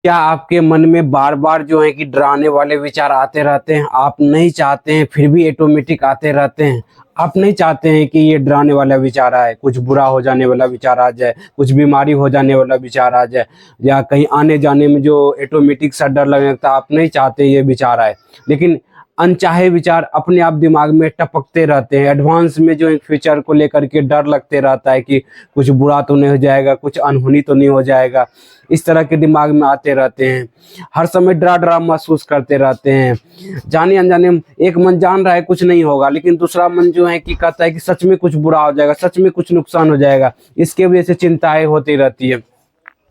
क्या आपके मन में बार बार जो है कि डराने वाले विचार आते रहते हैं? आप नहीं चाहते हैं फिर भी ऑटोमेटिक आते रहते हैं। आप नहीं चाहते हैं कि ये डराने वाला विचार आए, कुछ बुरा हो जाने वाला विचार आ जाए, कुछ बीमारी हो जाने वाला विचार आ जाए, या कहीं आने जाने में जो ऑटोमेटिक सा डर लगने लगता है, आप नहीं चाहते ये विचार आए। लेकिन अनचाहे विचार अपने आप दिमाग में टपकते रहते हैं। एडवांस में जो एक फ्यूचर को लेकर के डर लगते रहता है कि कुछ बुरा तो नहीं हो जाएगा, कुछ अनहोनी तो नहीं हो जाएगा, इस तरह के दिमाग में आते रहते हैं। हर समय डरा डरा महसूस करते रहते हैं। जाने अनजाने एक मन जान रहा है कुछ नहीं होगा, लेकिन दूसरा मन जो है कि कहता है कि सच में कुछ बुरा हो जाएगा, सच में कुछ नुकसान हो जाएगा। इसके वजह से चिंताएं होती रहती है।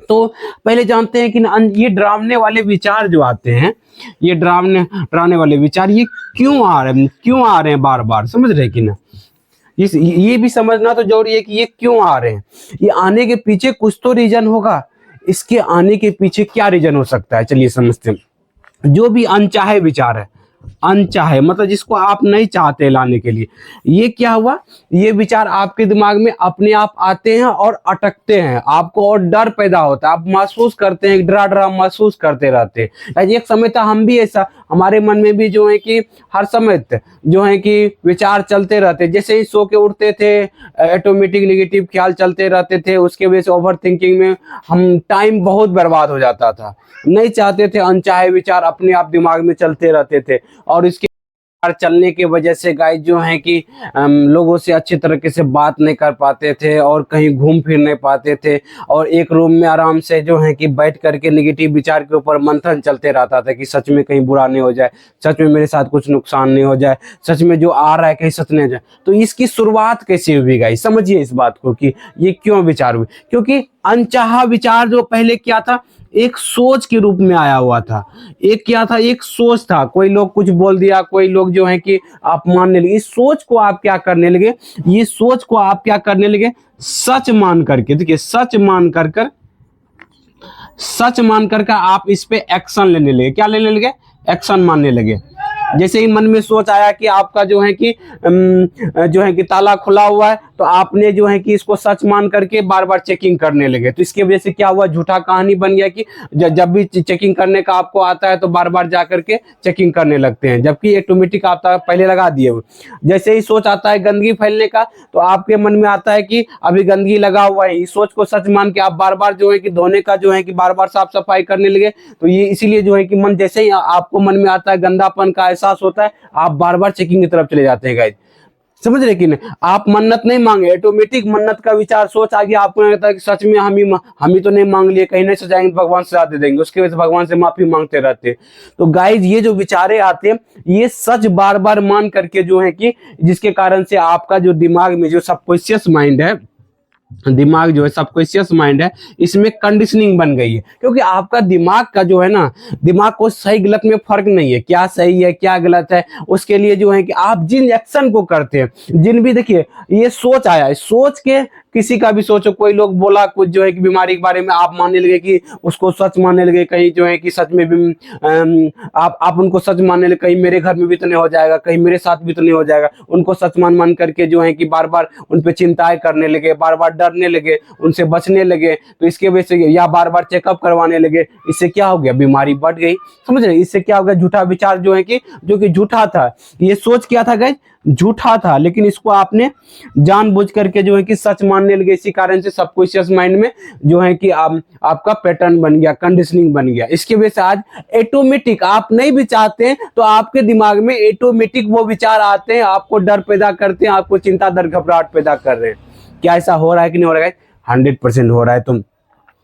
तो पहले जानते हैं कि ये डरावने वाले विचार जो आते हैं, ये डराने वाले विचार ये क्यों आ रहे हैं बार बार, समझ रहे कि ना? ये भी समझना तो जरूरी है कि ये क्यों आ रहे हैं। ये आने के पीछे कुछ तो रीजन होगा। इसके आने के पीछे क्या रीजन हो सकता है, चलिए समझते हैं। जो भी अनचाहे विचार है, अनचाहे मतलब जिसको आप नहीं चाहते लाने के लिए, ये क्या हुआ, ये विचार आपके दिमाग में अपने आप आते हैं और अटकते हैं। आपको और डर पैदा होता है, आप महसूस करते हैं, डरा डरा महसूस करते रहते हैं। एक समय था हम भी ऐसा, हमारे मन में भी जो है कि हर समय जो है कि विचार चलते रहते, जैसे ही सो के उठते थे ऑटोमेटिक नेगेटिव ख्याल चलते रहते थे। उसके वजह से ओवर थिंकिंग में हम टाइम बहुत बर्बाद हो जाता था। नहीं चाहते थे, अनचाहे विचार अपने आप दिमाग में चलते रहते थे। और इसके चलने की वजह से गाइस जो है कि लोगों से अच्छी तरीके से बात नहीं कर पाते थे और कहीं घूम फिर नहीं पाते थे। और एक रूम में आराम से जो है कि बैठ करके नेगेटिव विचार के ऊपर मंथन चलते रहता था कि सच में कहीं बुरा नहीं हो जाए, सच में मेरे साथ कुछ नुकसान नहीं हो जाए, सच में जो आ रहा है कहीं सच नहीं हो जाए। तो इसकी शुरुआत कैसे हुई गाइस, समझिए इस बात को कि ये क्यों विचार हुए। क्योंकि अनचाहा विचार जो पहले क्या था, एक सोच के रूप में आया हुआ था। एक क्या था, एक सोच था। कोई लोग कुछ बोल दिया, कोई लोग जो है कि आप मानने लगे। इस सोच को आप क्या करने लगे, ये सोच को आप क्या करने लगे, सच मान करके, देखिए सच मान करके आप इस पे एक्शन लेने लगे। क्या लेने लगे, एक्शन मानने लगे। जैसे ही मन में सोच आया कि आपका जो है कि ताला खुला हुआ है, तो आपने जो है कि इसको सच मान करके बार बार चेकिंग करने लगे। तो इसकी वजह से क्या हुआ, झूठा कहानी बन गया कि जब भी चेकिंग करने का आपको आता है तो बार बार जा करके चेकिंग करने लगते हैं, जबकि ऑटोमेटिक आप पहले लगा दिए। जैसे ही सोच आता है गंदगी फैलने का, तो आपके मन में आता है कि अभी गंदगी लगा हुआ है। इस सोच को सच मान के आप बार बार जो है कि धोने का जो है कि बार बार साफ सफाई करने लगे। तो ये इसीलिए जो है कि मन जैसे ही आपको मन में आता है, गंदापन का एहसास होता है, आप बार बार चेकिंग की तरफ चले जाते हैं गाइस। समझ रहे कि नहीं? आप मन्नत नहीं मांगे, ऑटोमेटिक मन्नत का विचार सोच आ गया। आपको लगता है कि सच में हम ही तो नहीं मांग लिए, कहीं नहीं सजाएंगे, भगवान सजा दे देंगे। उसके वजह से भगवान से माफी मांगते रहते हैं। तो गाइज ये जो विचारे आते हैं, ये सच बार बार मान करके जो है कि जिसके कारण से आपका जो दिमाग में जो सबकॉन्शियस माइंड है, दिमाग जो है सबकॉन्शियस माइंड है, इसमें कंडीशनिंग बन गई है। क्योंकि आपका दिमाग का जो है ना, दिमाग को सही गलत में फर्क नहीं है, क्या सही है क्या गलत है। उसके लिए जो है कि आप जिन एक्शन को करते हैं, जिन भी, देखिए ये सोच आया है, सोच के किसी का भी सोचो, कोई लोग बोला कुछ जो है कि बीमारी के बारे में, आप मानने लगे कि उसको सच मानने लगे। कहीं जो है कि सच में भी आप उनको सच मानने लगे, कहीं मेरे घर में भी तो नहीं हो जाएगा, कहीं मेरे साथ भी तो नहीं हो जाएगा। उनको सच मान करके जो है कि बार बार उन पे चिंताएं करने लगे, बार बार डरने लगे, उनसे बचने लगे। तो इसके वजह से या बार बार चेकअप करवाने लगे। इससे क्या हो गया, बीमारी बढ़ गई। समझ रहे? इससे क्या हो गया, झूठा विचार जो है कि जो कि झूठा था। ये सोच क्या था गाइस, झूठा था, लेकिन इसको आपने जानबूझ करके जो है कि सच मानने लगे। इसी कारण से सबकॉन्शियस माइंड में जो है कि आपका पैटर्न बन गया, कंडीशनिंग बन गया। इसकी वजह से आज ऑटोमेटिक, आप नहीं भी चाहते हैं तो आपके दिमाग में ऑटोमेटिक वो विचार आते हैं, आपको डर पैदा करते हैं, आपको चिंता, डर, घबराहट पैदा कर रहे हैं। क्या ऐसा हो रहा है कि नहीं हो रहा है? 100% हो रहा है। तुम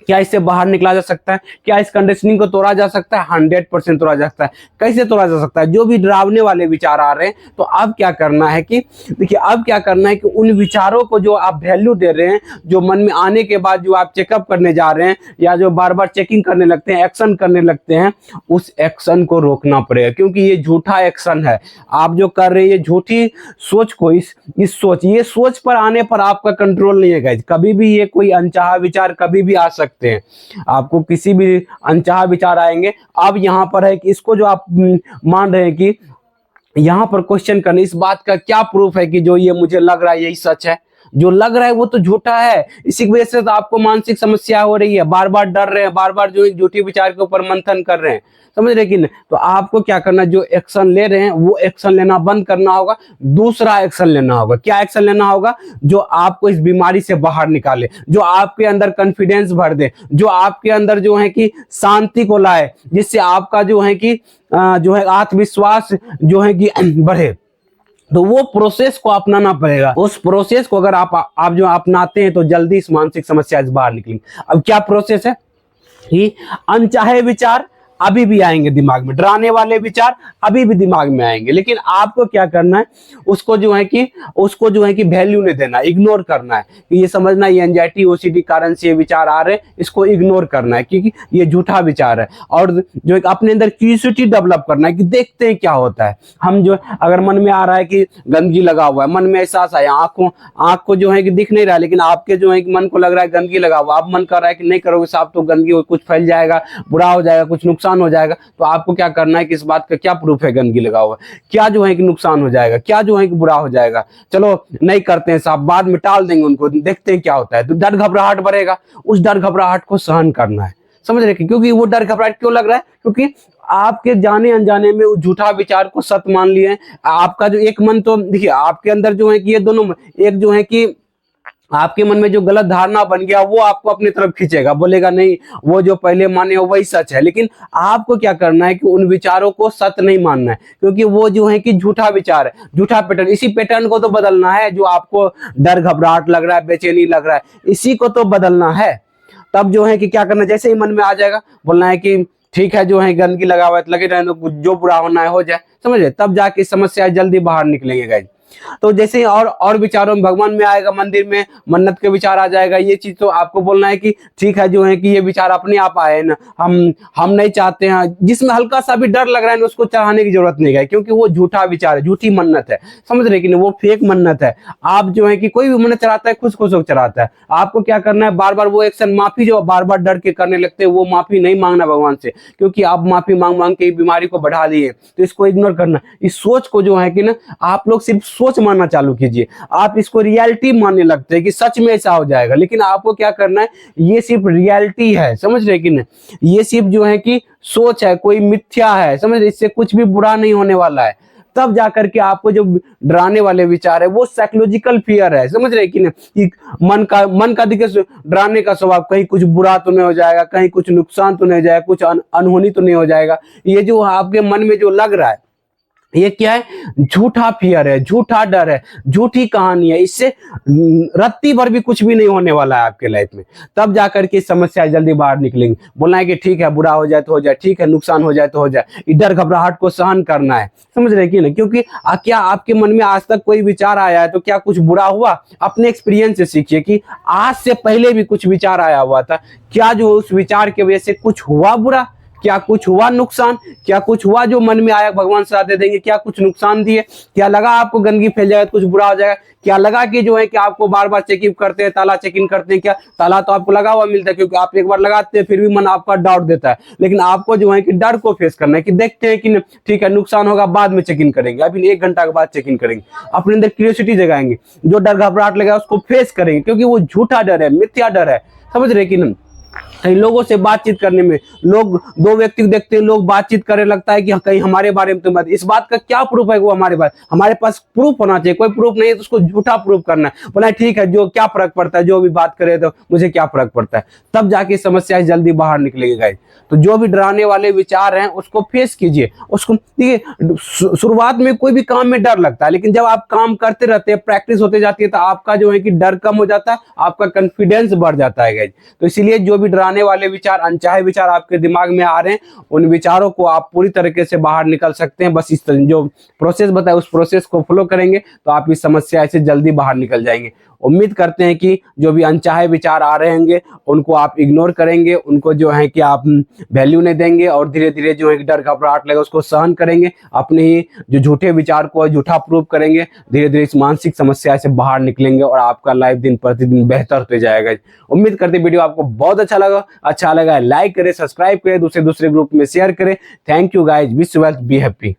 क्या इससे बाहर निकला जा सकता है? क्या इस कंडीशनिंग को तोड़ा जा सकता है? 100% तोड़ा जा सकता है। कैसे तोड़ा जा सकता है? जो भी डरावने वाले विचार आ रहे हैं, तो अब क्या करना है कि देखिए, अब क्या करना है कि उन विचारों को जो आप वैल्यू दे रहे हैं, जो मन में आने के बाद जो आप चेकअप करने जा रहे हैं, या जो बार बार चेकिंग करने लगते हैं, एक्शन करने लगते हैं, उस एक्शन को रोकना पड़ेगा। क्योंकि ये झूठा एक्शन है। आप जो कर रहे हैं ये झूठी सोच को, ये सोच पर आने पर आपका कंट्रोल नहीं है गाइस। कभी भी ये कोई अनचाहा विचार कभी भी आ सकते हैं। आपको किसी भी अनचाहा विचार आएंगे। अब यहां पर है कि इसको जो आप मान रहे हैं कि यहां पर क्वेश्चन करने, इस बात का क्या प्रूफ है कि जो ये मुझे लग रहा है यही सच है। जो लग रहा है वो तो झूठा है। इसी की वजह से तो आपको मानसिक समस्या हो रही है, बार बार डर रहे हैं, बार बार जो झूठी विचार के ऊपर मंथन कर रहे हैं, समझ रहे कि नहीं। तो आपको क्या करना है, जो एक्शन ले रहे हैं वो एक्शन लेना बंद करना होगा, दूसरा एक्शन लेना होगा। क्या एक्शन लेना होगा? जो आपको इस बीमारी से बाहर निकाले, जो आपके अंदर कॉन्फिडेंस भर दे, जो आपके अंदर जो है कि शांति को लाए, जिससे आपका जो है कि जो है आत्मविश्वास जो है कि बढ़े। तो वो प्रोसेस को अपनाना पड़ेगा। उस प्रोसेस को अगर आप जो अपनाते हैं तो जल्दी इस मानसिक समस्या से बाहर निकलेंगे। अब क्या प्रोसेस है कि अनचाहे विचार अभी भी आएंगे दिमाग में, डराने वाले विचार अभी भी दिमाग में आएंगे, लेकिन आपको क्या करना है, उसको जो है कि वैल्यू नहीं देना, इग्नोर करना है। कि ये समझना ये एंजाइटी ओसीडी कारण से ये विचार आ रहे हैं, इसको इग्नोर करना है क्योंकि ये झूठा विचार है। और जो एक अपने अंदर क्यूरियोसिटी डेवलप करना है कि देखते हैं क्या होता है। हम जो अगर मन में आ रहा है कि गंदगी लगा हुआ है, मन में एहसास आया, आंख को जो है कि दिख नहीं रहा है, लेकिन आपके जो है कि मन को लग रहा है गंदगी लगा हुआ, आप मन कर रहा है कि नहीं करोगे साफ तो गंदगी कुछ फैल जाएगा, बुरा हो जाएगा, कुछ नुकसान हो जाएगा। तो आपको क्या करना है कि इस बात का क्या प्रूफ है गंदगी लगा हुआ, क्या जो है कि नुकसान हो जाएगा, क्या जो है कि बुरा हो जाएगा, चलो नहीं करते हैं साहब, बाद में टाल देंगे उनको, देखते हैं क्या होता है। तो डर घबराहट बढ़ेगा, उस डर घबराहट को सहन करना है, समझ रहे। क्योंकि वो डर घबराहट क्यों लग रहा है? क्योंकि आपके जाने अनजाने में उस झूठा विचार को सत्य मान लिए हैं। आपका जो एक मन, तो देखिए आपके अंदर जो है कि ये दोनों, एक जो है कि आपके मन में जो गलत धारणा बन गया वो आपको अपनी तरफ खींचेगा, बोलेगा नहीं वो जो पहले माने हो वही सच है। लेकिन आपको क्या करना है कि उन विचारों को सत्य नहीं मानना है, क्योंकि वो जो है कि झूठा विचार है, झूठा पैटर्न। इसी पैटर्न को तो बदलना है, जो आपको डर घबराहट लग रहा है, बेचैनी लग रहा है, इसी को तो बदलना है। तब जो है कि क्या करना, जैसे ही मन में आ जाएगा बोलना है कि ठीक है जो है गंदगी लगा हुआ है लगे रहने दो, जो बुरा होना है हो जाए, समझे। तब जाके समस्या जल्दी बाहर निकलेंगे गाइस। तो जैसे ही और विचारों में भगवान में आएगा, मंदिर में मन्नत के विचार आ जाएगा, ये चीज तो आपको बोलना है कि ठीक है जो है कि ये विचार अपने आप आए ना, हम नहीं चाहते हैं। जिसमें हल्का सा भी डर लग रहा है ना, उसको चढ़ाने की जरूरत नहीं है, क्योंकि वो झूठा विचार है, झूठी मन्नत है, समझ रहे कि नहीं, वो फेक मन्नत है। आप जो है कि कोई भी मन्नत चढ़ाता है खुश खुश होकर चढ़ाता है। आपको क्या करना है, बार बार वो एक्शन, माफी जो बार बार डर के करने लगते हैं, वो माफी नहीं मांगना भगवान से, क्योंकि आप माफी मांग मांग के बीमारी को बढ़ा दिए। तो इसको इग्नोर करना। इस सोच को जो है कि ना, आप लोग सिर्फ सोच मानना चालू कीजिए, आप इसको रियलिटी मानने लगते हैं कि सच में ऐसा हो जाएगा। लेकिन आपको क्या करना है, ये सिर्फ रियलिटी है, समझ रहे कि नहीं, ये सिर्फ जो है कि सोच है, कोई मिथ्या है, समझ रहे, इससे कुछ भी बुरा नहीं होने वाला है। तब जाकर के आपको जो डराने वाले विचार है वो साइकोलॉजिकल फियर है, समझ रहे कि नहीं, कि मन का देखिए डराने का स्वभाव, कहीं कुछ बुरा तो नहीं हो जाएगा, कहीं कुछ नुकसान तो नहीं हो जाएगा, कुछ अनहोनी तो नहीं हो जाएगा। ये जो आपके मन में जो लग रहा है, ये क्या है, झूठा फियर है, झूठा डर है, झूठी कहानी है। इससे रत्ती भर भी कुछ भी नहीं होने वाला है आपके लाइफ में। तब जाकर के समस्या जल्दी बाहर निकलेंगे। बोलना है कि ठीक है बुरा हो जाए तो हो जाए, ठीक है नुकसान हो जाए तो हो जाए, डर घबराहट को सहन करना है, समझ रहे कि नहीं। क्योंकि क्या आपके मन में आज तक कोई विचार आया है तो क्या कुछ बुरा हुआ? अपने एक्सपीरियंस से सीखिए कि आज से पहले भी कुछ विचार आया हुआ था, क्या जो उस विचार की वजह से कुछ हुआ बुरा, क्या कुछ हुआ नुकसान, क्या कुछ हुआ जो मन में आया भगवान सजा दे देंगे, क्या कुछ नुकसान दिए, क्या लगा आपको गंदगी फैल जाएगा कुछ बुरा हो जाएगा, क्या लगा कि जो है कि आपको बार बार चेक इन करते हैं, ताला चेक इन करते हैं, क्या ताला तो आपको लगा हुआ मिलता है, क्योंकि आप एक बार लगाते हैं फिर भी मन आपका डाउट देता है। लेकिन आपको जो है कि डर को फेस करना है कि देखते हैं कि ठीक है नुकसान होगा बाद में चेक इन करेंगे, अभी 1 घंटा के बाद चेक इन करेंगे, अपने अंदर क्यूरियोसिटी जगाएंगे, जो डर घबराहट लगा उसको फेस करेंगे, क्योंकि वो झूठा डर है, मिथ्या डर है, समझ रहे कि नहीं। कहीं लोगों से बातचीत करने में, लोग 2 व्यक्ति को देखते हैं, लोग बातचीत करने लगता है कि कहीं हमारे बारे में तो मत, इस बात का क्या प्रूफ है वो हमारे बारे, हमारे पास प्रूफ होना चाहिए, कोई प्रूफ नहीं है तो उसको झूठा प्रूफ करना है। बोला ठीक है जो क्या फर्क पड़ता है, जो भी बात करे तो मुझे क्या फर्क पड़ता है। तब जाके समस्या जल्दी बाहर निकलेगी गाइस। तो जो भी डराने वाले विचार हैं उसको फेस कीजिए, उसको देखिए। शुरुआत में कोई भी काम में डर लगता है, लेकिन जब आप काम करते रहते हैं, प्रैक्टिस होते जाती है, तो आपका जो है कि डर कम हो जाता है, आपका कॉन्फिडेंस बढ़ जाता है गाइस। तो इसीलिए जो भी डराने वाले विचार, अनचाहे विचार आपके दिमाग में आ रहे हैं, उन विचारों को आप पूरी तरीके से बाहर निकल सकते हैं। बस इस जो प्रोसेस बताया उस प्रोसेस को फॉलो करेंगे तो आप इस समस्या से जल्दी बाहर निकल जाएंगे। उम्मीद करते हैं कि जो भी अनचाहे विचार आ रहे होंगे उनको आप इग्नोर करेंगे, उनको जो है कि आप वैल्यू नहीं देंगे, और धीरे धीरे जो है कि डर घबराहट लगे उसको सहन करेंगे, अपने ही जो झूठे विचार को झूठा प्रूव करेंगे, धीरे धीरे इस मानसिक समस्या से बाहर निकलेंगे और आपका लाइफ दिन प्रतिदिन बेहतर होते जाएगा। उम्मीद करते वीडियो आपको बहुत अच्छा लगा लाइक करें, सब्सक्राइब करें, दूसरे ग्रुप में शेयर करें। Thank you guys, wish you well, be happy.